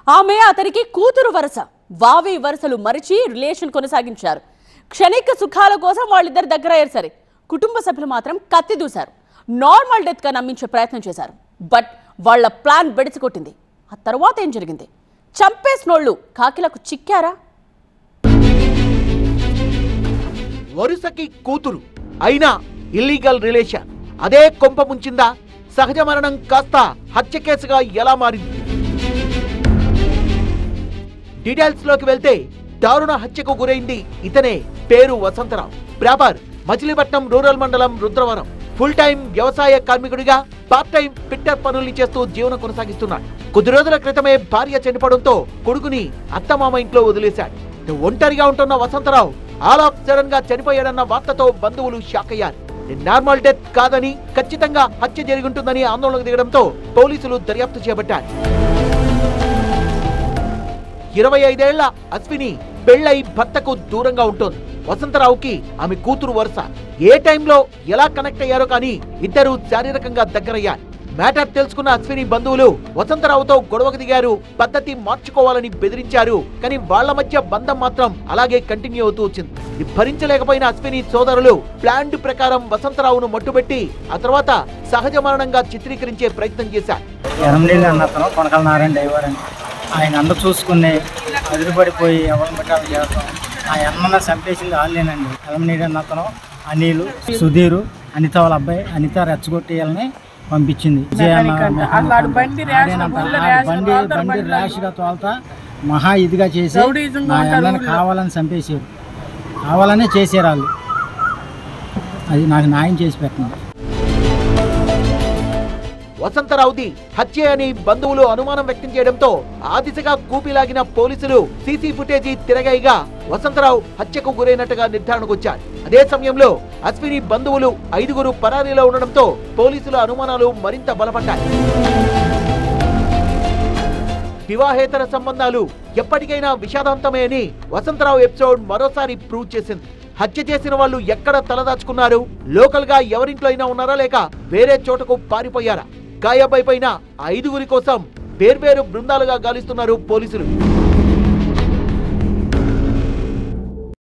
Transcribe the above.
ఆమె అతనికి కూతురు వరస. వావి వరసలు మరిచి రిలేషన్ కొనసాగించారు. క్షణిక సుఖాల కోసం వాళ్ళిద్దరు దగ్గర అయ్యారు. సరే, కుటుంబ సభ్యులు మాత్రం కత్తి దూశారు. నార్మల్ డెత్ గా నమ్మించే ప్రయత్నం చేశారు. బట్ వాళ్ళ ప్లాన్ బెడిసికొట్టింది. ఆ తర్వాత ఏం జరిగింది? చంపేసినోళ్ళు కాకిలకు చిక్కారా? వరుసకి కూతురు అయినా ఇల్లీగల్ రిలేషన్ అదే కొంప ముంచిందా? సహజ మరణం కాస్త హత్య కేసుగా ఎలా మారింది? డీటెయిల్స్ లోకి వెళ్తే దారుణ హత్యకు గురైంది ఇతనే. పేరు వసంతరావు. ప్రాపర్ మచిలీపట్నం రూరల్ మండలం రుద్రవరం. ఫుల్ టైం వ్యవసాయ కార్మికుడిగా పార్ట్ టైం ఫిట్టర్ పనుల్ని చేస్తూ జీవనం కొనసాగిస్తున్నాడు. కొద్ది రోజుల క్రితమే భార్య చనిపోవడంతో కొడుకుని అత్తమామ ఇంట్లో వదిలేశాడు. ఒంటరిగా ఉంటున్న వసంతరావు ఆల్ ఆఫ్ సడన్ గా చనిపోయాడన్న వార్తతో బంధువులు షాక్ అయ్యారు. నార్మల్ డెత్ కాదని, ఖచ్చితంగా హత్య జరిగుంటుందని ఆందోళనకు దిగడంతో పోలీసులు దర్యాప్తు చేపట్టారు. 25 ఏళ్ల అశ్విని పెళ్లై భర్తకు దూరంగా ఉంటుంది. వసంతరావుకి ఆమె కూతురు వరుస. ఏ టైంలో ఎలా కనెక్ట్ అయ్యారో కానీ ఇద్దరు శారీరకంగా దగ్గరయ్యారు. మ్యాటర్ తెలుసుకున్న అశ్విని బంధువులు వసంతరావుతో గొడవకు దిగారు. పద్ధతి మార్చుకోవాలని బెదిరించారు. కానీ వాళ్ల మధ్య బంధం మాత్రం అలాగే కంటిన్యూ అవుతూ వచ్చింది. ఇది భరించలేకపోయిన అశ్విని సోదరులు ప్లాన్ ప్రకారం వసంతరావును మట్టుబెట్టి ఆ తర్వాత సహజ మరణంగా చిత్రీకరించే ప్రయత్నం చేశారు. ఆయన అందరూ చూసుకుని అదిరిపడిపోయి ఎవరిని పెట్టాలని చేస్తాం. ఆ అన్న చంపేసింది వాళ్ళేనండి. ఎలమనీడు అన్న అతను, అనిలు, సుధీరు, అనిత వాళ్ళ అబ్బాయి. అనిత రెచ్చగొట్టేయాలని పంపించింది. బండి ర్యాష్గా తోలుతా మహా ఇదిగా చేసి నా అన్నని కావాలని చంపేసారు. కావాలనే చేసారు వాళ్ళు. అది నాకు న్యాయం చేసి పెట్టండి. వసంతరావుది హత్య అని బంధువులు అనుమానం వ్యక్తం చేయడంతో ఆ దిశగా కూపిలాగిన పోలీసులు సీసీ ఫుటేజీ తిరగైగా వసంతరావు హత్యకు గురైనట్టుగా నిర్ధారణకు వచ్చారు. అదే సమయంలో అశ్విని బంధువులు 5గురు పరారీలో ఉండడంతో పోలీసుల అనుమానాలు మరింత బలపడ్డాయి. వివాహేతర సంబంధాలు ఎప్పటికైనా విషాదాంతమే అని వసంతరావు ఎపిసోడ్ మరోసారి ప్రూవ్ చేసింది. హత్య చేసిన వాళ్ళు ఎక్కడ తలదాచుకున్నారు? లోకల్ గా ఎవరింట్లో అయినా ఉన్నారా, లేక వేరే చోటకు పారిపోయారా? గాయపైపోయిన 5గురి కోసం వేర్వేరు బృందాలుగా గాలిస్తున్నారు పోలీసులు.